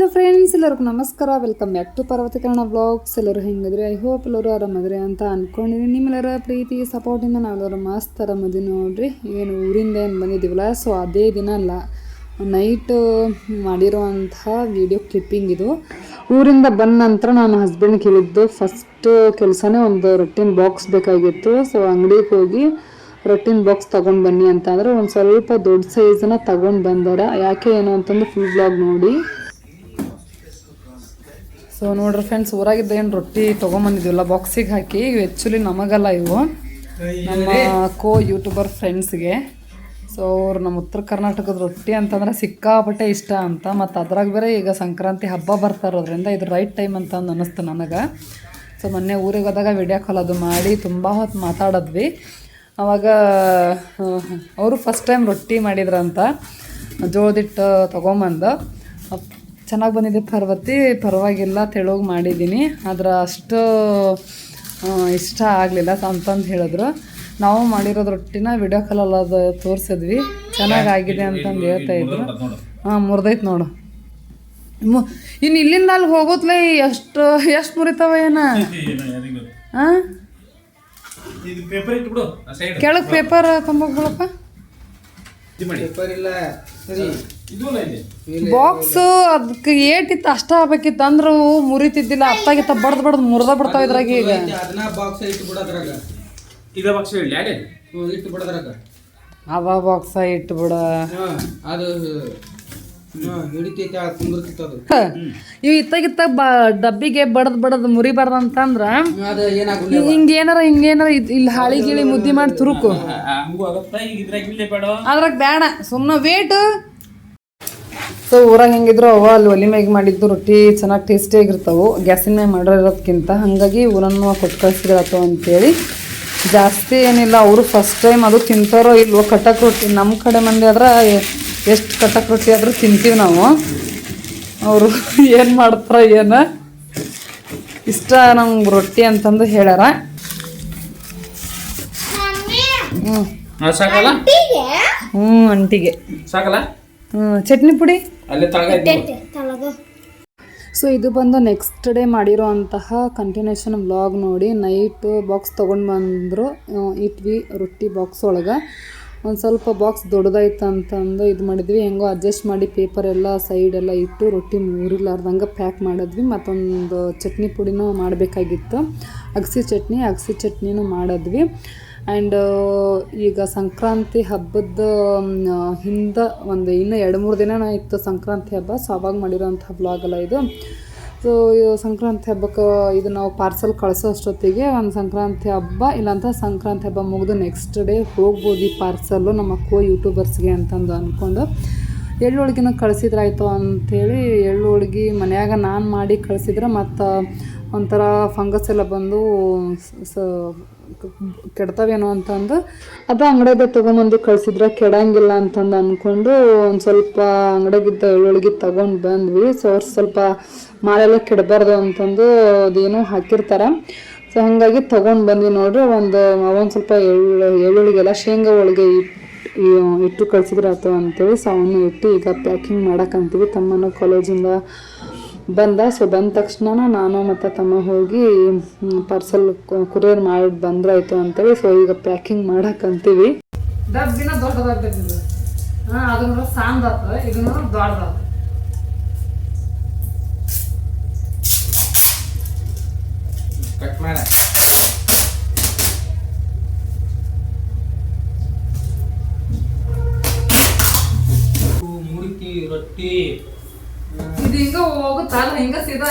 Hello friends, ಎಲ್ಲರಿಗೂ ನಮಸ್ಕಾರ. Welcome back to ಪರ್ವತೀಕರಣ ವ್ಲಾಗ್ಸ್. ಎಲ್ಲರೂ ಹೆಂಗಿದ್ರೆ ಐ ಹೋಪ್ ಎಲ್ಲರೂ ಆರಾಮದ್ರಿ ಅಂತ ಅಂದ್ಕೊಂಡಿದ್ದೀನಿ. ನಿಮ್ಮೆಲ್ಲರ ಪ್ರೀತಿ ಸಪೋರ್ಟಿಂದ ನಾವೆಲ್ಲರೂ ಮಸ್ತ್ ಆರಾಮದಿ ನೋಡ್ರಿ. ಏನು ಊರಿಂದ ಏನು ಬಂದಿದ್ದೀವಲ್ಲ, ಸೊ ಅದೇ ದಿನ ಅಲ್ಲ, ನೈಟ್ ಮಾಡಿರೋವಂಥ ವಿಡಿಯೋ ಕ್ಲಿಪ್ಪಿಂಗ್ ಇದು. ಊರಿಂದ ಬಂದ ನಂತರ ನಾನು ಹಸ್ಬೆಂಡ್ಗೆ ಹೇಳಿದ್ದು ಫಸ್ಟ್ ಕೆಲಸನೇ ಒಂದು ರೊಟ್ಟಿನ ಬಾಕ್ಸ್ ಬೇಕಾಗಿತ್ತು. ಸೊ ಅಂಗಡಿಗೆ ಹೋಗಿ ರೊಟ್ಟಿನ ಬಾಕ್ಸ್ ತೊಗೊಂಡು ಬನ್ನಿ ಅಂತಂದ್ರೆ ಒಂದು ಸ್ವಲ್ಪ ದೊಡ್ಡ ಸೈಜನ್ನ ತೊಗೊಂಡು ಬಂದಾರ. ಯಾಕೆ ಏನು ಅಂತಂದು ಫುಲ್ ಬ್ಲಾಗ್ ನೋಡಿ. ಸೊ ನೋಡ್ರಿ ಫ್ರೆಂಡ್ಸ್, ಊರಾಗಿದ್ದ ಏನು ರೊಟ್ಟಿ ತೊಗೊಂಬಂದಿದ್ವಲ್ಲ ಬಾಕ್ಸಿಗೆ ಹಾಕಿ, ಇವು ಆ್ಯಕ್ಚುಲಿ ನಮಗಲ್ಲ, ಇವು ನಮ್ಮ ಯೂಟ್ಯೂಬರ್ ಫ್ರೆಂಡ್ಸ್ಗೆ. ಸೊ ಅವ್ರು ನಮ್ಮ ಉತ್ತರ ಕರ್ನಾಟಕದ ರೊಟ್ಟಿ ಅಂತಂದ್ರೆ ಸಿಕ್ಕಾಪಟ್ಟೆ ಇಷ್ಟ ಅಂತ. ಮತ್ತು ಅದ್ರಾಗ ಬೇರೆ ಈಗ ಸಂಕ್ರಾಂತಿ ಹಬ್ಬ ಬರ್ತಾ ಇರೋದ್ರಿಂದ ಇದು ರೈಟ್ ಟೈಮ್ ಅಂತ ಅನ್ನಿಸ್ತು ನನಗೆ. ಸೊ ಮೊನ್ನೆ ಊರಿಗೆ ಹೋದಾಗ ವಿಡಿಯೋ ಕಾಲ್ ಅದು ಮಾಡಿ ತುಂಬ ಹೊತ್ತು ಮಾತಾಡಿದ್ವಿ. ಆವಾಗ ಅವರು ಫಸ್ಟ್ ಟೈಮ್ ರೊಟ್ಟಿ ಮಾಡಿದ್ರಂತ, ಜೋಳದಿಟ್ಟು ತೊಗೊಂಬಂದು. ಚೆನ್ನಾಗಿ ಬಂದಿದೆ ಪಾರ್ವತಿ, ಪರವಾಗಿಲ್ಲ, ತೆಳುಗೆ ಮಾಡಿದ್ದೀನಿ, ಆದ್ರೆ ಅಷ್ಟು ಇಷ್ಟ ಆಗಲಿಲ್ಲ ಅಂತಂದು ಹೇಳಿದ್ರು. ನಾವು ಮಾಡಿರೋದು ರೊಟ್ಟಿನ ವಿಡಿಯೋ ಕಾಲಲ್ಲಿ ಅದು ತೋರಿಸಿದ್ವಿ, ಚೆನ್ನಾಗಾಗಿದೆ ಅಂತಂದು ಹೇಳ್ತಾಯಿದ್ರು. ಹಾಂ, ಮುರಿದೈತೆ ನೋಡು. ಇನ್ನು ಇಲ್ಲಿಂದ ಅಲ್ಲಿ ಹೋಗೋತ್ಲೆ ಎಷ್ಟು ಮುರಿತಾವ ಏನ? ಹಾಂ, ಕೆಳಗೆ ಪೇಪರ್ ತಂಬೋಗ್ಬಿಡಪ್ಪ. ಬಾಕ್ಸು ಅದಕ್ಕೆ ಏಟಿತ್ತು ಅಷ್ಟ ಆಗ್ಬೇಕಿತ್ತು, ಅಂದ್ರೆ ಮುರಿತಿದ್ದಿಲ್ಲ, ಅತ್ತಾಗಿತ್ತ ಬಡ್ದು ಮುರಿದ ಬಿಡ್ತಾವ ಇದ್ರಾಗ. ಈಗ ಅವ ಬಾಕ್ಸ ಇಟ್ಬಿಡ, ಇವು ಇತ್ತಾಗಿತ್ತ ಡಬ್ಬಿಗೆ ಬಡದ್ ಮುರಿಬಾರ್ದಂತಂದ್ರ ಹಿಂಗೇನಾರ ಇಲ್ಲಿ ಹಾಳಿ ಗಿಳಿ ಮುದ್ದಿ ಮಾಡಿ ತುರುಕು. ಅದ್ರಾಗ ಬೇಡ, ಸುಮ್ಮನೆ ವೇಟ್. ಸೊ ಊರಾಗ ಹೆಂಗಿದ್ರು ಅವ ಅಲ್ಲಿ ಒಲಿ ಮ್ಯಾಗ ಮಾಡಿದ್ದು ರೊಟ್ಟಿ ಚೆನ್ನಾಗಿ ಟೇಸ್ಟಿಯಾಗಿರ್ತಾವೆ ಗ್ಯಾಸಿನ ಮ್ಯಾಗ ಮಾಡಿರೋದಕ್ಕಿಂತ. ಹಾಗಾಗಿ ಊರನ್ನು ಕೊಟ್ಟು ಕಳಿಸಿದ್ರತ್ತು ಅಂತೇಳಿ. ಜಾಸ್ತಿ ಏನಿಲ್ಲ, ಅವರು ಫಸ್ಟ್ ಟೈಮ್ ಅದು ತಿಂತಾರೋ ಇಲ್ವೋ ಕಟಕ್ ರೊಟ್ಟಿ. ನಮ್ಮ ಕಡೆ ಮಂದಿ ಆದ್ರೆ ಎಷ್ಟು ಕಟಕ್ ರೊಟ್ಟಿ ಆದರೂ ತಿಂತೀವಿ ನಾವು. ಅವರು ಏನು ಮಾಡ್ತಾರ ಏನು ಇಷ್ಟ ನಮ್ಗೆ ರೊಟ್ಟಿ ಅಂತಂದು ಹೇಳ್ಯಾರ. ಅಂಟಿಗೆ ಚಟ್ನಿ ಪುಡಿ. ಸೊ ಇದು ಬಂದು ನೆಕ್ಸ್ಟ್ ಡೇ ಮಾಡಿರೋ ಅಂತಹ ಕಂಟಿನ್ಯೂಷನ್ ವ್ಲಾಗ್ ನೋಡಿ. ನೈಟ್ ಬಾಕ್ಸ್ ತೊಗೊಂಡು ಬಂದರು, ಇಟ್ವಿ ರೊಟ್ಟಿ ಬಾಕ್ಸ್ ಒಳಗೆ. ಒಂದು ಸ್ವಲ್ಪ ಬಾಕ್ಸ್ ದೊಡ್ಡದಾಯ್ತು ಅಂತಂದು ಇದು ಮಾಡಿದ್ವಿ. ಹೆಂಗೋ ಅಡ್ಜಸ್ಟ್ ಮಾಡಿ ಪೇಪರ್ ಎಲ್ಲ ಸೈಡೆಲ್ಲ ಇಟ್ಟು ರೊಟ್ಟಿ ಮುರಿಲಾರ್ದಂಗೆ ಪ್ಯಾಕ್ ಮಾಡಿದ್ವಿ. ಮತ್ತೊಂದು ಚಟ್ನಿ ಪುಡಿನೂ ಮಾಡಬೇಕಾಗಿತ್ತು, ಅಗಸಿ ಚಟ್ನಿನೂ ಮಾಡಿದ್ವಿ. ಆ್ಯಂಡ್ ಈಗ ಸಂಕ್ರಾಂತಿ ಹಬ್ಬದ ಹಿಂದೆ ಇನ್ನೂ 2-3 ದಿನ ಇತ್ತು ಸಂಕ್ರಾಂತಿ ಹಬ್ಬ. ಸೊ ಅವಾಗ ಮಾಡಿರೋಂಥ ಬ್ಲಾಗ್ ಅಲ್ಲ ಇದು. ಸೊ ಸಂಕ್ರಾಂತಿ ಹಬ್ಬಕ್ಕೆ ಇದು ನಾವು ಪಾರ್ಸಲ್ ಕಳಿಸೋ ಅಷ್ಟೊತ್ತಿಗೆ ಒಂದು ಸಂಕ್ರಾಂತಿ ಹಬ್ಬ, ಇಲ್ಲಾಂತ ಸಂಕ್ರಾಂತಿ ಹಬ್ಬ ಮುಗಿದು ನೆಕ್ಸ್ಟ್ ಡೇ ಹೋಗ್ಬೋದು ಈ ಪಾರ್ಸಲ್ಲು ನಮ್ಮ ಯೂಟ್ಯೂಬರ್ಸ್ಗೆ ಅಂತಂದು ಅಂದ್ಕೊಂಡು ಎಳ್ಳು ಹೋಳ್ಗಿನ ಕಳಿಸಿದ್ರಾಯ್ತು ಅಂಥೇಳಿ ಎಳ್ಳು ಹೋಳ್ಗೆ ಮನ್ಯಾಗ ನಾನು ಮಾಡಿ ಕಳಿಸಿದ್ರೆ ಮತ್ತು ಒಂಥರ ಫಂಗಸ್ ಎಲ್ಲ ಬಂದು ಕೆಡ್ತಾವೇನೋ ಅಂತಂದು ಅದು ಅಂಗಡಿಯಾಗ ತೊಗೊಂಬಂದು ಕಳಿಸಿದ್ರೆ ಕೆಡಂಗಿಲ್ಲ ಅಂತಂದು ಅಂದ್ಕೊಂಡು ಒಂದು ಸ್ವಲ್ಪ ಅಂಗಡಿಯಾಗಿದ್ದ ಎಳ್ಳೊಳಗೆ ತೊಗೊಂಡು ಬಂದ್ವಿ. ಸೊ ಅವ್ರು ಸ್ವಲ್ಪ ಮಾಲೆಲ್ಲ ಕೆಡಬಾರ್ದು ಅಂತಂದು ಅದೇನೋ ಹಾಕಿರ್ತಾರೆ. ಸೊ ಹಾಗಾಗಿ ತೊಗೊಂಡು ಬಂದ್ವಿ ನೋಡ್ರಿ. ಒಂದು ಸ್ವಲ್ಪ ಎಳ್ಳುಳ್ಳಿಗೆಲ್ಲ ಶೇಂಗಾ ಹೋಳಿಗೆ ಇಟ್ಟು ಕಳಿಸಿದ್ರೆ ಆಯ್ತು ಅಂತೇಳಿ ಸಾವನ್ನು ಇಟ್ಟು ಈಗ ಪ್ಯಾಕಿಂಗ್ ಮಾಡಕ್ಕಂತೀವಿ. ತಮ್ಮನ ಕಾಲೇಜಿಂದ ಬಂದ. ಸೊ ಬಂದ ತಕ್ಷಣ ನಾನು ಮತ್ತು ತಮ್ಮ ಹೋಗಿ ಪಾರ್ಸಲ್ ಕೊರಿಯರ್ ಮಾಡಿ ಬಂದ್ರಾಯ್ತು ಅಂತೇಳಿ ಸೊ ಈಗ ಪ್ಯಾಕಿಂಗ್ ಮಾಡಕ್ಕಂತೀವಿ. ಡಬ್ಬಿನ ದೊಡ್ಡದಾಗ್ತದೆ, ಅದನ್ನ ಸಾಂದಾತ, ಇದನ್ನ ದೊಡ್ಡದಾತ. ಕಟ್ ಮಾಡ ಮುರುಕಿ ರೊಟ್ಟಿ ಇದು ಹಿಂಗ ಹೋಗುತ್ತಲ್ಲ, ಹಿಂಗ ಸೀದಾ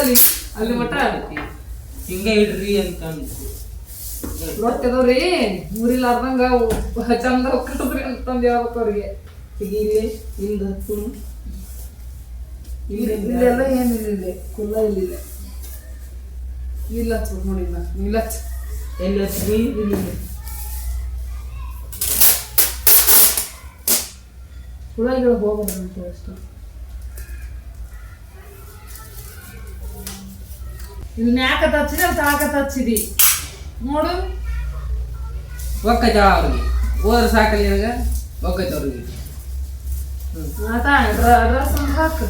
ಅಲ್ಲಿ ಮಟ್ಟ ಹಿಂಗ ಇಡ್ರಿ ಅಂತ ರೊಟ್ಟಿ ಅದಾವ್ರಿ ಮುರಿಲಾರ್ದಂಗ ಚಂದ ಕಟ್ಟಿದ್ರಿ ಅಂತಂದು ಹೇಳ್ಬೇಕು ಅವ್ರಿಗೆ. ಇಲ್ಲೆಲ್ಲ ಏನಿಲ್ಲ, ಕುಲ್ಲ ಇಲ್ಲಿಲ್ಲ, ಇಲ್ಲ ನೋಡಿಲ್ಲ, ಇಲ್ಲ ಎಲ್ಲ ಹುಳಗಳು ಹೋಗೋದಂತ ಅಷ್ಟು. ಇಲ್ಲಿ ನ್ಯಾಕತ್ ಹಚ್ಚಿದೆ, ಅಲ್ಲಿ ತಾಕತ್ ಹಚ್ಚಿದಿ ನೋಡು. ಒಕ್ಕೈತವ ಅವ್ರಿಗೆ ಹೋದ್ರೆ ಸಾಕಲ್ಲ ನಿನಗ, ಒಕ್ಕೈತ ಅವ್ರಿಗೆ. ಡ್ರೆಸ್ ಹಾಕು.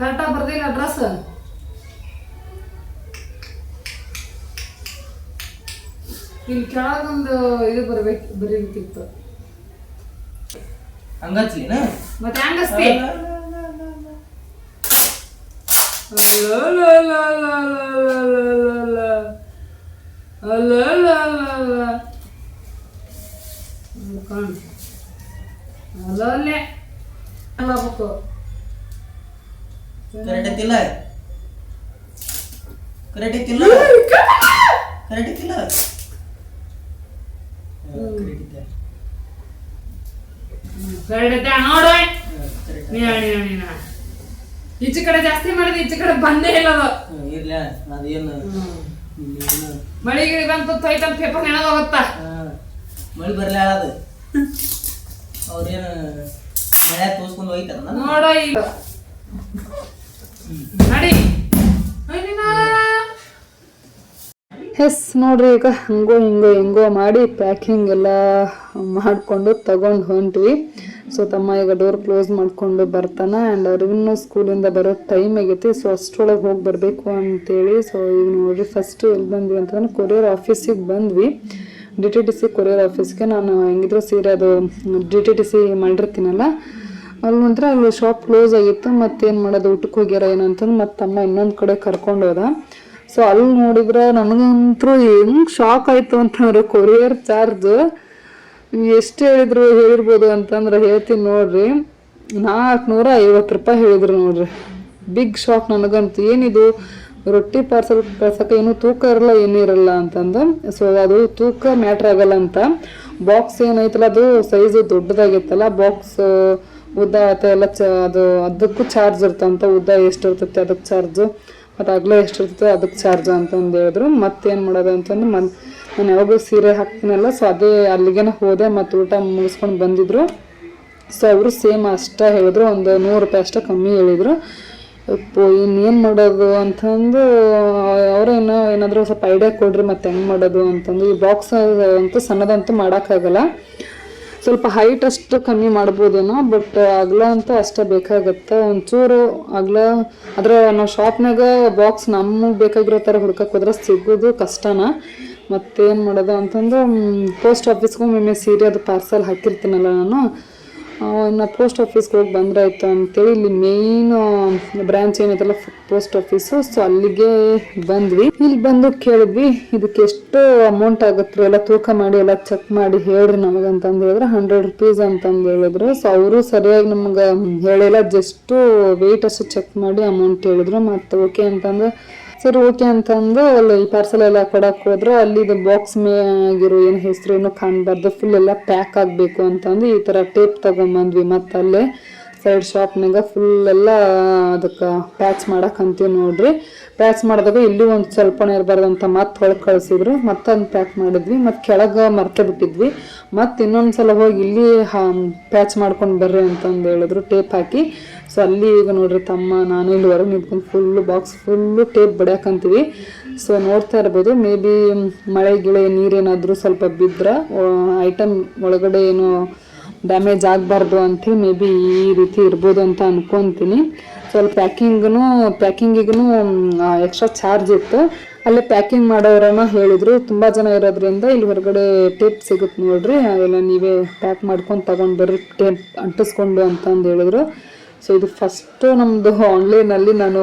ಕರೆಕ್ಟಾಗಿ ಬರ್ದಿಲ್ಲ ಅಡ್ರೆಸ್. ಇಲ್ಲಿ ಕೆಳಗೊಂದು ಇದು ಬರೀಬೇಕಿತ್ತು. ಹಂಗಚ್ಲಿನ ಮತ್ತೆ ಹಂಗಸ್ತಿ ಅಲ್ಲೇ ಅಲ್ಲಬೇಕು. ಕರೆಕ್ಟ್ ಐತಿಲ್ಲ ಕರೆಕ್ಟ್ ಐತಿಲ್ಲ ಕರೆಕ್ಟ್ ಐತಿಲ್ಲ ನೋಡು ಈಚೆ ಕಡೆ ಜಾಸ್ತಿ ಮಾಡಿದ ಈಚೆ ಕಡೆ ಬಂದೇ ಇಲ್ಲ ಅದು. ಇರ್ಲ ಅದೇನು ಮಳಿ ಗಿಳಿ ಬಂತು ತೊಯ್ತಂತ ಪೇಪರ್ ನೆನದ ಹೋಗುತ್ತಾ. ಮಳಿ ಬರ್ಲ ಅದು ಅವ್ರೇನು ಮಳೆ ತೋರ್ಸ್ಕೊಂಡು ಹೋಯ್ತಾರ ನೋಡ ಈಗ ನಡಿ. ಎಸ್ ನೋಡ್ರಿ, ಈಗ ಹಂಗೋ ಹಿಂಗೋ ಮಾಡಿ ಪ್ಯಾಕಿಂಗ್ ಎಲ್ಲ ಮಾಡಿಕೊಂಡು ತಗೊಂಡು ಹೊಂಟ್ವಿ. ಸೊ ತಮ್ಮ ಈಗ ಡೋರ್ ಕ್ಲೋಸ್ ಮಾಡಿಕೊಂಡು ಬರ್ತಾನೆ. ಆ್ಯಂಡ್ ಅವ್ರಿಗೂ ಸ್ಕೂಲಿಂದ ಬರೋ ಟೈಮ್ ಆಗೈತಿ. ಸೊ ಅಷ್ಟರೊಳಗೆ ಹೋಗಿ ಬರಬೇಕು ಅಂತೇಳಿ. ಸೊ ಈಗ ನೋಡ್ರಿ ಫಸ್ಟ್ ಎಲ್ಲಿ ಬಂದ್ವಿ ಅಂತಂದ್ರೆ ಕೊರಿಯರ್ ಆಫೀಸಿಗೆ ಬಂದ್ವಿ. DTTC ಕೊರಿಯರ್ ಆಫೀಸ್ಗೆ. ನಾನು ಹೆಂಗಿದ್ರು ಸೀರೆ ಅದು DTTC ಮಾಡಿರ್ತೀನಲ್ಲ, ಅಲ್ಲಿ ನೋಡಿದ್ರೆ ಅಲ್ಲಿ ಶಾಪ್ ಕ್ಲೋಸ್ ಆಗಿತ್ತು. ಮತ್ತೇನು ಮಾಡೋದು, ಊಟಕ್ಕೆ ಹೋಗ್ಯಾರ ಏನಂತಂದು ಮತ್ತೆ ತಮ್ಮ ಇನ್ನೊಂದು ಕಡೆ ಕರ್ಕೊಂಡು ಹೋದ. ಸೊ ಅಲ್ಲಿ ನೋಡಿದ್ರೆ ನನಗಂತೂ ಹೆಂಗೆ ಶಾಕ್ ಆಯಿತು ಅಂತಂದ್ರೆ ಕೊರಿಯರ್ ಚಾರ್ಜ್ ಎಷ್ಟು ಹೇಳಿರ್ಬೋದು ಅಂತಂದ್ರೆ ಹೇಳ್ತೀನಿ ನೋಡ್ರಿ, 450 ರೂಪಾಯಿ ಹೇಳಿದ್ರು ನೋಡ್ರಿ. ಬಿಗ್ ಶಾಕ್ ನನಗಂತೂ. ಏನಿದು ರೊಟ್ಟಿ ಪಾರ್ಸಲ್ ಕಳ್ಸೋಕೆ ಏನೂ ತೂಕ ಇರಲ್ಲ ಏನಿರಲ್ಲ ಅಂತಂದು. ಸೊ ಅದು ತೂಕ ಮ್ಯಾಟ್ರ್ ಆಗಲ್ಲ ಅಂತ. ಬಾಕ್ಸ್ ಏನೈತಲ್ಲ ಅದು ಸೈಜು ದೊಡ್ಡದಾಗಿತ್ತಲ್ಲ, ಬಾಕ್ಸ್ ಉದ್ದ ಆತ ಎಲ್ಲ ಅದು ಅದಕ್ಕೂ ಚಾರ್ಜ್ ಇರ್ತಂತ. ಉದ್ದ ಎಷ್ಟು ಇರ್ತೈತೆ ಅದಕ್ಕೆ ಚಾರ್ಜು, ಮತ್ತು ಅಗಲ ಎಷ್ಟು ಇರ್ತೈತೆ ಅದಕ್ಕೆ ಚಾರ್ಜ್ ಅಂತಂದು ಹೇಳಿದ್ರು. ಮತ್ತೇನು ಮಾಡೋದು ಅಂತಂದು ನಾನು ಯಾವಾಗೂ ಸೀರೆ ಹಾಕ್ತೀನಲ್ಲ, ಸೊ ಅದೇ ಅಲ್ಲಿಗೆ ಹೋದೆ. ಮತ್ತು ಊಟ ಮುಗಿಸ್ಕೊಂಡು ಬಂದಿದ್ರು. ಸೊ ಅವರು ಸೇಮ್ ಅಷ್ಟೇ ಹೇಳಿದ್ರು, ಒಂದು 100 ರೂಪಾಯಿ ಅಷ್ಟೇ ಕಮ್ಮಿ ಹೇಳಿದರು. ಇನ್ನೇನು ಮಾಡೋದು ಅಂತಂದು ಅವರೇ ಏನಾದರೂ ಸ್ವಲ್ಪ ಐಡಿಯಾ ಕೊಡ್ರಿ ಮತ್ತು ಹೆಂಗೆ ಮಾಡೋದು ಅಂತಂದು. ಈ ಬಾಕ್ಸ್ ಅಂತೂ ಸಣ್ಣದಂತೂ ಮಾಡೋಕ್ಕಾಗಲ್ಲ, ಸ್ವಲ್ಪ ಹೈಟ್ ಅಷ್ಟು ಕಮ್ಮಿ ಮಾಡ್ಬೋದೇನೋ, ಬಟ್ ಅಗಲ ಅಂತೂ ಅಷ್ಟೇ ಬೇಕಾಗತ್ತೆ. ಒಂಚೂರು ಅಗಲ ಆದರೆ ನಾವು ಶಾಪ್ನಾಗ ಬಾಕ್ಸ್ ನಮಗೆ ಬೇಕಾಗಿರೋ ಥರ ಹುಡ್ಕಕ್ಕೆ ಹೋದ್ರೆ ಸಿಗೋದು ಕಷ್ಟನ. ಮತ್ತೇನು ಮಾಡೋದು ಅಂತಂದು ಪೋಸ್ಟ್ ಆಫೀಸ್ಗೂ ಒಮ್ಮೆ ಸೀರೆ ಅದು ಪಾರ್ಸಲ್ ಹಾಕಿರ್ತೀನಲ್ಲ ನಾನು, ಇನ್ನು ಪೋಸ್ಟ್ ಆಫೀಸ್ಗೆ ಹೋಗಿ ಬಂದ್ರಾಯ್ತು ಅಂತೇಳಿ ಇಲ್ಲಿ ಮೇಯ್ನ್ ಬ್ರಾಂಚ್ ಏನೈತಲ್ಲ ಪೋಸ್ಟ್ ಆಫೀಸು, ಸೊ ಅಲ್ಲಿಗೆ ಬಂದ್ವಿ. ಇಲ್ಲಿ ಬಂದು ಕೇಳಿದ್ವಿ ಇದಕ್ಕೆ ಎಷ್ಟು ಅಮೌಂಟ್ ಆಗುತ್ತೆ ಎಲ್ಲ ತೂಕ ಮಾಡಿ ಎಲ್ಲ ಚೆಕ್ ಮಾಡಿ ಹೇಳ್ರಿ ನಮಗಂತಂದು ಹೇಳಿದ್ರೆ 100 ರೂಪೀಸ್ ಅಂತಂದು ಹೇಳಿದ್ರು. ಸೊ ಅವರು ಸರಿಯಾಗಿ ನಮ್ಗೆ ಹೇಳಿಲ್ಲ, ಜಸ್ಟು ವೆಯ್ಟ್ ಅಷ್ಟು ಚೆಕ್ ಮಾಡಿ ಅಮೌಂಟ್ ಹೇಳಿದ್ರು. ಮತ್ತು ಓಕೆ ಅಂತಂದು ಸರಿ ಓಕೆ ಅಂತಂದು ಅಲ್ಲಿ ಈ ಪಾರ್ಸಲ್ ಎಲ್ಲ ಕೊಡಕ್ಕೆ ಹೋದ್ರೆ ಅಲ್ಲಿ ಇದು ಬಾಕ್ಸ್ ಮೇಗಿರೋ ಏನು ಹೆಸರು ಏನು ಕಾಣಬಾರ್ದು, ಫುಲ್ ಎಲ್ಲ ಪ್ಯಾಕ್ ಆಗಬೇಕು ಅಂತಂದು ಈ ಥರ ಟೇಪ್ ತೊಗೊಂಬಂದ್ವಿ. ಮತ್ತು ಅಲ್ಲೇ ಸೈಡ್ ಶಾಪ್ನಾಗ ಫುಲ್ ಎಲ್ಲ ಅದಕ್ಕೆ ಪ್ಯಾಚ್ ಮಾಡಕ್ಕಂತೀವಿ ನೋಡ್ರಿ. ಪ್ಯಾಚ್ ಮಾಡಿದಾಗ ಇಲ್ಲಿ ಒಂದು ಸ್ವಲ್ಪನೇ ಇರಬಾರ್ದು ಅಂತ ಮತ್ತೆ ಹೊಳಗೆ ಕಳಿಸಿದ್ರು. ಮತ್ತೊಂದು ಪ್ಯಾಕ್ ಮಾಡಿದ್ವಿ. ಮತ್ತು ಕೆಳಗೆ ಮರ್ತೆ ಬಿಟ್ಟಿದ್ವಿ. ಮತ್ತು ಇನ್ನೊಂದು ಸಲ ಹೋಗಿ ಇಲ್ಲಿ ಪ್ಯಾಚ್ ಮಾಡ್ಕೊಂಡು ಬರ್ರಿ ಅಂತಂದು ಹೇಳಿದ್ರು, ಟೇಪ್ ಹಾಕಿ. ಸೊ ಅಲ್ಲಿ ಈಗ ನೋಡ್ರಿ ತಮ್ಮ ನಾನು ಇಲ್ಲಿ ಹೊರಗೆ ನಿಂತ್ಕೊಂಡು ಫುಲ್ಲು ಬಾಕ್ಸ್ ಫುಲ್ಲು ಟೇಪ್ ಬಡಿಯಾಕಂತೀವಿ. ಸೊ ನೋಡ್ತಾ ಇರ್ಬೋದು, ಮೇ ಬಿ ಮಳೆ ಗಿಳೆ ನೀರೇನಾದರೂ ಸ್ವಲ್ಪ ಬಿದ್ದರೆ ಐಟಮ್ ಒಳಗಡೆ ಏನು ಡ್ಯಾಮೇಜ್ ಆಗಬಾರ್ದು ಅಂಥೇಳಿ ಮೇ ಬಿ ಈ ರೀತಿ ಇರ್ಬೋದು ಅಂತ ಅನ್ಕೊತೀನಿ. ಸೊ ಅಲ್ಲಿ ಪ್ಯಾಕಿಂಗಿಗೂ ಎಕ್ಸ್ಟ್ರಾ ಚಾರ್ಜ್ ಇತ್ತು. ಅಲ್ಲೇ ಪ್ಯಾಕಿಂಗ್ ಮಾಡೋರನ್ನ ಹೇಳಿದ್ರು, ತುಂಬ ಜನ ಇರೋದ್ರಿಂದ ಇಲ್ಲಿ ಹೊರಗಡೆ ಟೇಪ್ ಸಿಗುತ್ತೆ ನೋಡ್ರಿ, ಅವೆಲ್ಲ ನೀವೇ ಪ್ಯಾಕ್ ಮಾಡ್ಕೊಂಡು ತಗೊಂಡು ಬರ್ರಿ ಟೇಪ್ ಅಂಟಿಸ್ಕೊಂಡು ಅಂತಂದು ಹೇಳಿದ್ರು. ಸೊ ಇದು ಫಸ್ಟು ನಮ್ಮದು ಆನ್ಲೈನಲ್ಲಿ ನಾನು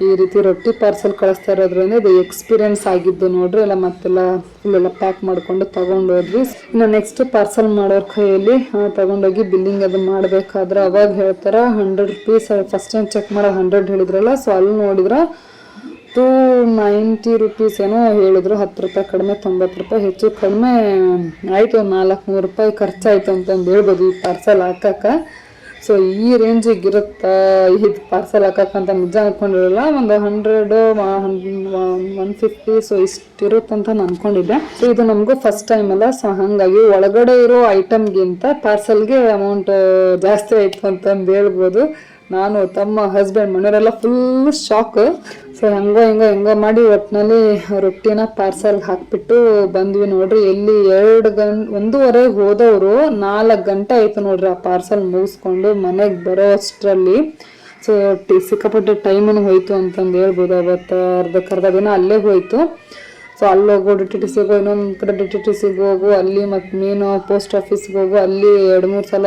ಈ ರೀತಿ ರೊಟ್ಟಿ ಪಾರ್ಸಲ್ ಕಳಿಸ್ತಾ ಇರೋದ್ರಿಂದ ಇದು ಎಕ್ಸ್ಪೀರಿಯನ್ಸ್ ಆಗಿದ್ದು ನೋಡ್ರಿ. ಎಲ್ಲ ಮತ್ತೆಲ್ಲ ಫುಲ್ಲೆಲ್ಲ ಪ್ಯಾಕ್ ಮಾಡಿಕೊಂಡು ತೊಗೊಂಡು ಹೋದ್ವಿ. ಇನ್ನು ನೆಕ್ಸ್ಟ್ ಪಾರ್ಸಲ್ ಮಾಡೋರ ಕೈಯಲ್ಲಿ ತೊಗೊಂಡೋಗಿ ಬಿಲ್ಲಿಂಗ್ ಅದು ಮಾಡಬೇಕಾದ್ರೆ ಅವಾಗ ಹೇಳ್ತಾರೆ 100 ರೂಪೀಸ್. ಫಸ್ಟ್ ಟೈಮ್ ಚೆಕ್ ಮಾಡೋದು 100 ಹೇಳಿದ್ರಲ್ಲ, ಸೊ ಅಲ್ಲಿ ನೋಡಿದ್ರೆ 290 ರೂಪೀಸ್ ಏನೋ ಹೇಳಿದ್ರು. 10 ರೂಪಾಯಿ ಕಡಿಮೆ, 90 ರೂಪಾಯಿ ಹೆಚ್ಚು ಕಡಿಮೆ ಆಯಿತು. 400 ರೂಪಾಯಿ ಖರ್ಚಾಯಿತು ಅಂತಂದು ಹೇಳ್ಬೋದು ಈ ಪಾರ್ಸಲ್ ಹಾಕಕ್ಕೆ. ಸೊ ಈ ರೇಂಜಿಗೆ ಇರುತ್ತಾ ಇದು ಪಾರ್ಸಲ್ ಹಾಕಕ್ಕಂತ ನಿಜ ಅಂದ್ಕೊಂಡಿರಲ್ಲ. ಒಂದು 100 150 ಸೊ ಇಷ್ಟಿರುತ್ತಂತ ನಾನು ಅಂದ್ಕೊಂಡಿದ್ದೆ. ಸೊ ಇದು ನಮಗೂ ಫಸ್ಟ್ ಟೈಮ್ ಅಲ್ಲ, ಸೊ ಹಾಗಾಗಿ ಒಳಗಡೆ ಇರೋ ಐಟಮ್ಗಿಂತ ಪಾರ್ಸಲ್ಗೆ ಅಮೌಂಟ್ ಜಾಸ್ತಿ ಆಯಿತು ಅಂತಂದು ಹೇಳ್ಬೋದು. ನಾನು ತಮ್ಮ ಹಸ್ಬೆಂಡ್ ಮನೆಯವರೆಲ್ಲ ಫುಲ್ ಶಾಕ್. ಸೊ ಹೆಂಗೋ ಮಾಡಿ ಒಟ್ಟಿನಲ್ಲಿ ರೊಟ್ಟಿನ ಪಾರ್ಸಲ್ ಹಾಕ್ಬಿಟ್ಟು ಬಂದ್ವಿ ನೋಡ್ರಿ. ಎಲ್ಲಿ 1:30 ಹೋದವರು 4 ಗಂಟೆ ಆಯಿತು ನೋಡ್ರಿ ಆ ಪಾರ್ಸಲ್ ಮುಗಿಸ್ಕೊಂಡು ಮನೆಗೆ ಬರೋ ಅಷ್ಟರಲ್ಲಿ. ಸೊ ಸಿಕ್ಕಾಪಟ್ಟೆ ಟೈಮನ್ನು ಹೋಯಿತು ಅಂತಂದು ಹೇಳ್ಬೋದು. ಅವತ್ತು ಅರ್ಧ ದಿನ ಅಲ್ಲೇ ಹೋಯಿತು. ಸೊ ಅಲ್ಲಿ ಹೋಗೋ ಡಿ ಟಿ ಟಿ ಸಿಗೆ ಇನ್ನೊಂದು ಕಡೆ ಡಿ ಟಿ ಟಿ ಸಿಗೆ ಹೋಗು, ಅಲ್ಲಿ ಮತ್ತು ಮೇನು ಪೋಸ್ಟ್ ಆಫೀಸ್ಗೆ ಹೋಗು, ಅಲ್ಲಿ 2-3 ಸಲ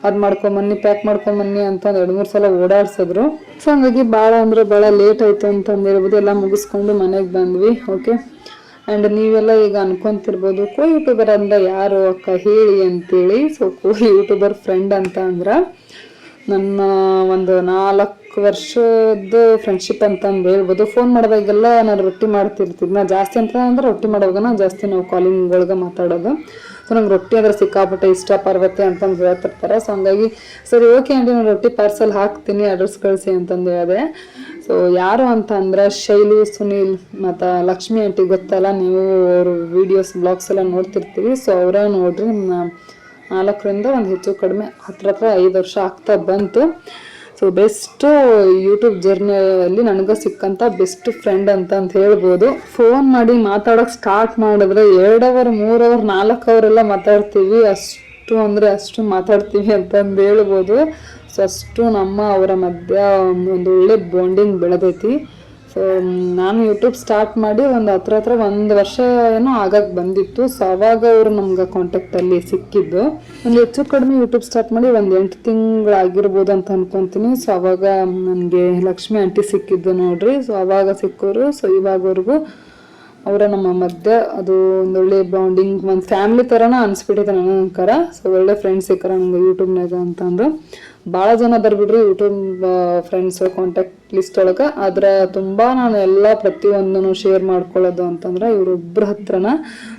ಅದು ಮಾಡ್ಕೊಂಬನ್ನಿ ಪ್ಯಾಕ್ ಮಾಡ್ಕೊಂಬನ್ನಿ ಅಂತಂದು 2-3 ಸಲ ಓಡಾಡ್ಸಿದ್ರು. ಸೊ ಹಂಗಾಗಿ ಭಾಳ ಅಂದರೆ ಭಾಳ ಲೇಟ್ ಆಯಿತು ಅಂತಂದು ಹೇಳ್ಬೋದು. ಎಲ್ಲ ಮುಗಿಸ್ಕೊಂಡು ಮನೆಗೆ ಬಂದ್ವಿ. ಓಕೆ, ಆ್ಯಂಡ್ ನೀವೆಲ್ಲ ಈಗ ಅನ್ಕೊಂತಿರ್ಬೋದು ಯೂಟ್ಯೂಬರ್ ಅಂದ್ರೆ ಯಾರು ಅಕ್ಕ ಹೇಳಿ ಅಂತೇಳಿ. ಸೊ ಯೂಟ್ಯೂಬರ್ ಫ್ರೆಂಡ್ ಅಂತ ಅಂದ್ರೆ ನನ್ನ ಒಂದು 4 ವರ್ಷದ ಫ್ರೆಂಡ್ಶಿಪ್ ಅಂತಂದು ಹೇಳ್ಬೋದು. ಫೋನ್ ಮಾಡಿದಾಗೆಲ್ಲ ನಾನು ರೊಟ್ಟಿ ಮಾಡ್ತಿರ್ತಿದ್ನ ಜಾಸ್ತಿ ಅಂತ ಅಂದ್ರೆ ರೊಟ್ಟಿ ಮಾಡೋವಾಗ ಜಾಸ್ತಿ ನಾವು ಕಾಲಿಂಗ್ ಒಳಗೆ ಮಾತಾಡೋದು. ಸೊ ನಂಗೆ ರೊಟ್ಟಿ ಅಂದ್ರೆ ಸಿಕ್ಕಾಪಟ್ಟೆ ಇಷ್ಟ ಪಾರ್ವತಿ ಅಂತಂದು ಹೇಳ್ತಿರ್ತಾರೆ. ಸೊ ಹಂಗಾಗಿ ಸರಿ ಓಕೆ ಆಂಟಿ ನಾನು ರೊಟ್ಟಿ ಪಾರ್ಸಲ್ ಹಾಕ್ತೀನಿ ಅಡ್ರೆಸ್ ಕಳಿಸಿ ಅಂತಂದು ಹೇಳಿದೆ. ಸೊ ಯಾರು ಅಂತ ಅಂದ್ರೆ ಶೈಲು, ಸುನೀಲ್ ಮತ್ತು ಲಕ್ಷ್ಮಿ ಆಂಟಿ ಗೊತ್ತಲ್ಲ, ನೀವು ಅವರು ವೀಡಿಯೋಸ್ ಬ್ಲಾಗ್ಸ್ ಎಲ್ಲ ನೋಡ್ತಿರ್ತೀವಿ. ಸೊ ಅವರ ನೋಡ್ರಿ 4ರಿಂದ ಒಂದು ಹೆಚ್ಚು ಕಡಿಮೆ 5 ವರ್ಷ ಆಗ್ತಾ ಬಂತು. ಸೊ ಬೆಸ್ಟು ಯೂಟ್ಯೂಬ್ ಜರ್ನಿಯಲ್ಲಿ ನನಗೆ ಸಿಕ್ಕಂಥ ಬೆಸ್ಟ್ ಫ್ರೆಂಡ್ ಅಂತ ಹೇಳ್ಬೋದು. ಫೋನ್ ಮಾಡಿ ಮಾತಾಡೋಕೆ ಸ್ಟಾರ್ಟ್ ಮಾಡಿದ್ರೆ 2 ಅವರ್ 3 ಅವರ್ 4 ಅವರೆಲ್ಲ ಮಾತಾಡ್ತೀವಿ. ಅಷ್ಟು ಅಂದರೆ ಅಷ್ಟು ಮಾತಾಡ್ತೀವಿ ಅಂತಂದು ಹೇಳ್ಬೋದು. ಸೊ ಅಷ್ಟು ನಮ್ಮ ಅವರ ಮಧ್ಯ ಒಂದು ಒಳ್ಳೆ ಬಾಂಡಿಂಗ್ ಬೆಳೆದೈತಿ. ಸೊ ನಾನು ಯೂಟ್ಯೂಬ್ ಸ್ಟಾರ್ಟ್ ಮಾಡಿ ಒಂದು ಹತ್ರ 1 ವರ್ಷ ಏನೋ ಆಗಕ್ಕೆ ಬಂದಿತ್ತು. ಸೊ ಅವಾಗ ಅವರು ನಮ್ಗೆ ಕಾಂಟ್ಯಾಕ್ಟಲ್ಲಿ ಸಿಕ್ಕಿದ್ದು. ಒಂದು ಹೆಚ್ಚು ಕಡಿಮೆ ಯೂಟ್ಯೂಬ್ ಸ್ಟಾರ್ಟ್ ಮಾಡಿ ಒಂದು 8 ತಿಂಗಳಾಗಿರ್ಬೋದು ಅಂತ ಅನ್ಕೊತೀನಿ. ಸೊ ಅವಾಗ ನನಗೆ ಲಕ್ಷ್ಮಿ ಆಂಟಿ ಸಿಕ್ಕಿದ್ದು ನೋಡ್ರಿ. ಸೊ ಅವಾಗ ಸಿಕ್ಕೋರು. ಸೊ ಇವಾಗವರೆಗೂ ಅವರ ನಮ್ಮ ಮಧ್ಯೆ ಅದು ಒಂದೊಳ್ಳೆ ಬಾಂಡಿಂಗ್, ಒಂದು ಫ್ಯಾಮಿಲಿ ಥರನ ಅನಿಸ್ಬಿಟ್ಟಿದೆ ನನಗಂಕರ. ಸೊ ಒಳ್ಳೆ ಫ್ರೆಂಡ್ಸ್ ಸಿಕ್ಕರ ನಂಗೆ ಯೂಟ್ಯೂಬ್ನಾಗ ಅಂತಂದು. ಭಾಳ ಜನ ಅದಾರ ಬಿಡ್ರಿ ಯೂಟ್ಯೂಬ್ ಫ್ರೆಂಡ್ಸ್ ಕಾಂಟ್ಯಾಕ್ಟ್ ಲಿಸ್ಟ್ ಒಳಗೆ. ಆದ್ರೆ ತುಂಬ ನಾನು ಎಲ್ಲ ಪ್ರತಿಯೊಂದನ್ನು ಶೇರ್ ಮಾಡ್ಕೊಳ್ಳೋದು ಅಂತಂದ್ರೆ ಇವರೊಬ್ಬರ ಹತ್ರನ.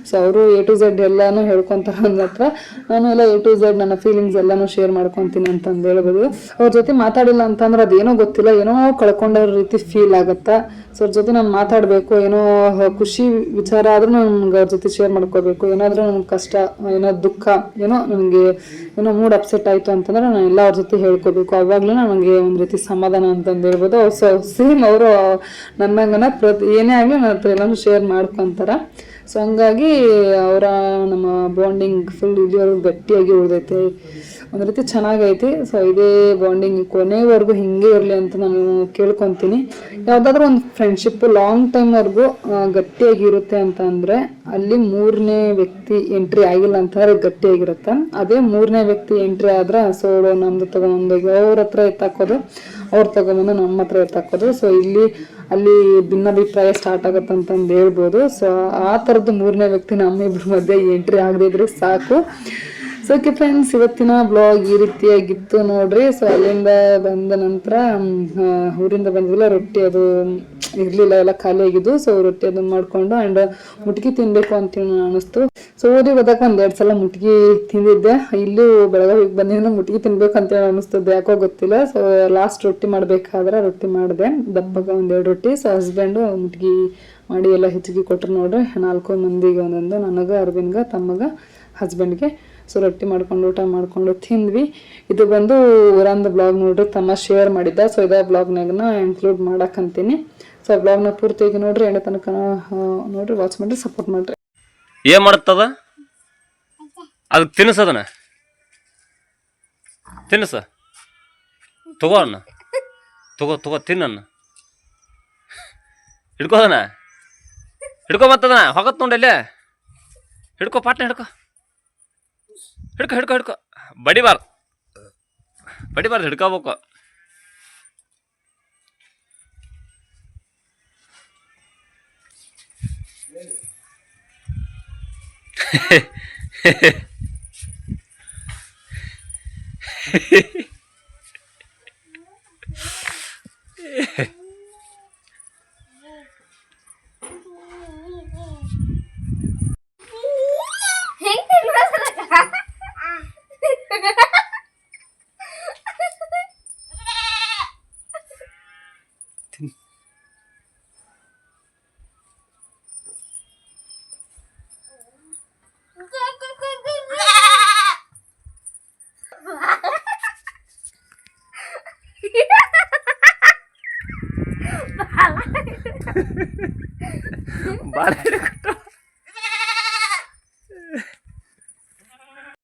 ಸೊ ಅವರು A to Z ಎಲ್ಲಾನು ಹೇಳ್ಕೊತಾರೆ ನನ್ನ ಹತ್ರ. ನಾನು ಎಲ್ಲ A to Z ನನ್ನ ಫೀಲಿಂಗ್ಸ್ ಎಲ್ಲಾನು ಶೇರ್ ಮಾಡ್ಕೊತೀನಿ ಅಂತಂದು ಹೇಳ್ಬೋದು. ಅವ್ರ ಜೊತೆ ಮಾತಾಡಿಲ್ಲ ಅಂತಂದ್ರೆ ಅದೇನೋ ಗೊತ್ತಿಲ್ಲ, ಏನೋ ಕಳ್ಕೊಂಡೋ ರೀತಿ ಫೀಲ್ ಆಗುತ್ತಾ. ಸೊ ಅವ್ರ ಜೊತೆ ನಾನು ಮಾತಾಡಬೇಕು, ಏನೋ ಖುಷಿ ವಿಚಾರ ಆದ್ರೂ ನನ್ಗೆ ಅವ್ರ ಜೊತೆ ಶೇರ್ ಮಾಡ್ಕೋಬೇಕು. ಏನಾದರೂ ನನಗೆ ಕಷ್ಟ, ಏನೋ ದುಃಖ, ಏನೋ ಏನೋ ಮೂಡ್ ಅಪ್ಸೆಟ್ ಆಯಿತು ಅಂತಂದ್ರೆ ನಾನು ಎಲ್ಲ ಅವ್ರ ಜೊತೆ ಹೇಳ್ಕೋಬೇಕು. ಅವಾಗಲೂ ನನಗೆ ಒಂದು ರೀತಿ ಸಮಾಧಾನ ಅಂತಂದು ಹೇಳ್ಬೋದು. ಸೇಮ್ ಅವರು ನನ್ನಂಗನ ಏನೇ ಆಗಲಿ ನನ್ನ ಹತ್ರ ಎಲ್ಲನೂ ಶೇರ್ ಮಾಡ್ಕೊತಾರೆ. ಸೊ ಹಂಗಾಗಿ ಅವರ ನಮ್ಮ ಬಾಂಡಿಂಗ್ ಫುಲ್ ಇಲ್ಲಿವರೆಗೂ ಗಟ್ಟಿಯಾಗಿ ಉಳಿದೈತೆ, ಒಂದು ರೀತಿ ಚೆನ್ನಾಗೈತಿ. ಸೊ ಇದೇ ಬಾಂಡಿಂಗ್ ಕೊನೆವರೆಗೂ ಹಿಂಗೆ ಇರಲಿ ಅಂತ ನಾನು ಕೇಳ್ಕೊತೀನಿ. ಯಾವುದಾದ್ರೂ ಒಂದು ಫ್ರೆಂಡ್ಶಿಪ್ ಲಾಂಗ್ ಟೈಮ್ವರೆಗೂ ಗಟ್ಟಿಯಾಗಿರುತ್ತೆ ಅಂತ ಅಂದರೆ ಅಲ್ಲಿ 3ನೇ ವ್ಯಕ್ತಿ ಎಂಟ್ರಿ ಆಗಿಲ್ಲ ಅಂತಂದ್ರೆ ಗಟ್ಟಿಯಾಗಿರುತ್ತೆ. ಅದೇ 3ನೇ ವ್ಯಕ್ತಿ ಎಂಟ್ರಿ ಆದ್ರೆ ಸೋಳು ನಮ್ದು ತಗೊಂಡೋಗಿ ಅವ್ರ ಹತ್ರ ಎತ್ತಾಕೋದು, ಅವ್ರು ತಗೊಂಬಂದು ನಮ್ಮ ಹತ್ರ ಎತ್ತಾಕೋದು. ಸೊ ಅಲ್ಲಿ ಭಿನ್ನಾಭಿಪ್ರಾಯ ಸ್ಟಾರ್ಟ್ ಆಗುತ್ತೆ ಅಂತಂದು ಹೇಳ್ಬೋದು. ಸೊ ಆ ಥರದ್ದು 3ನೇ ವ್ಯಕ್ತಿ ನಮ್ಮಿಬ್ರ ಮಧ್ಯೆ ಎಂಟ್ರಿ ಆಗದಿದ್ರೆ ಸಾಕು. ಸೊ ಓಕೆ ಫ್ರೆಂಡ್ಸ್, ಇವತ್ತಿನ ಬ್ಲಾಗ್ ಈ ರೀತಿಯಾಗಿತ್ತು ನೋಡ್ರಿ. ಸೊ ಅಲ್ಲಿಂದ ಬಂದ ನಂತರ ಊರಿಂದ ಬಂದಿಲ್ಲ, ರೊಟ್ಟಿ ಅದು ಇರಲಿಲ್ಲ, ಎಲ್ಲ ಖಾಲಿ ಆಗಿದ್ದು. ಸೊ ರೊಟ್ಟಿ ಅದನ್ನು ಮಾಡಿಕೊಂಡು ಆ್ಯಂಡ್ ಮುಟ್ಗಿ ತಿನ್ನಬೇಕು ಅಂತೇಳಿ ಅನ್ನಿಸ್ತು. ಸೊ ಊರಿಗೆ ಹೋದಾಗ 1-2 ಸಲ ಮುಟ್ಗಿ ತಿಂದಿದ್ದೆ. ಇಲ್ಲೂ ಬೆಳಗಾವಿಗೆ ಬಂದಿದ್ದು ಮುಟ್ಗಿ ತಿನ್ಬೇಕು ಅಂತೇಳಿ ಅನ್ನಿಸ್ತದೆ, ಯಾಕೋ ಗೊತ್ತಿಲ್ಲ. ಸೊ ಲಾಸ್ಟ್ ರೊಟ್ಟಿ ಮಾಡಬೇಕಾದ್ರೆ ರೊಟ್ಟಿ ಮಾಡಿದೆ, ದಪ್ಪಗ 1-2 ರೊಟ್ಟಿ. ಸೊ ಹಸ್ಬೆಂಡು ಮುಟ್ಗಿ ಮಾಡಿ ಎಲ್ಲ ಹೆಚ್ಚಿಗೆ ಕೊಟ್ಟರು ನೋಡ್ರಿ. 4 ಮಂದಿಗೆ ಒಂದೊಂದು, ನನಗೆ, ಅರವಿಂದ್ಗೆ, ತಮ್ಮಗೆ, ಹಸ್ಬೆಂಡ್ಗೆ. ಸೊ ರೊಟ್ಟಿ ಮಾಡ್ಕೊಂಡು ಊಟ ಮಾಡಿಕೊಂಡು ತಿಂದ್ವಿ. ಇದು ಬಂದು ಊರಂದು ಬ್ಲಾಗ್ ನೋಡ್ರಿ, ತಮ್ಮ ಶೇರ್ ಮಾಡಿದ್ದ. ಸೊ ಇದೇ ಬ್ಲಾಗ್ನಾಗನ ಇನ್ಕ್ಲೂಡ್ ಮಾಡಕ್ಕಂತೀನಿ. ಸೊ ಬ್ಲಾಗ್ನ ಪೂರ್ತಿಯಾಗಿ ನೋಡ್ರಿ, ಎಣ್ಣೆ ತನಕ ನೋಡ್ರಿ, ವಾಚ್ ಮಾಡ್ರಿ, ಸಪೋರ್ಟ್ ಮಾಡ್ರಿ. ಏನ್ ಮಾಡುತ್ತದ ಅದಕ್ಕೆ ತಿನ್ಸದನ ತಿನ್ಸ ತಗೋ ಅಣ್ಣ, ತಗೋ ತಿನ್ನ, ಹಿಡ್ಕೋದನ ಹಿಡ್ಕೊ ಮತ್ತದನ ಹೋಗತ್ ನೋಡಲ್ಲೇ, ಹಿಡ್ಕೊ ಪಾಟ್ನ ಹಿಡ್ಕೊ ಬಡಿಬಾರ್ದು ಹಿಡ್ಕೋಬೇಕು. ಬಾಳ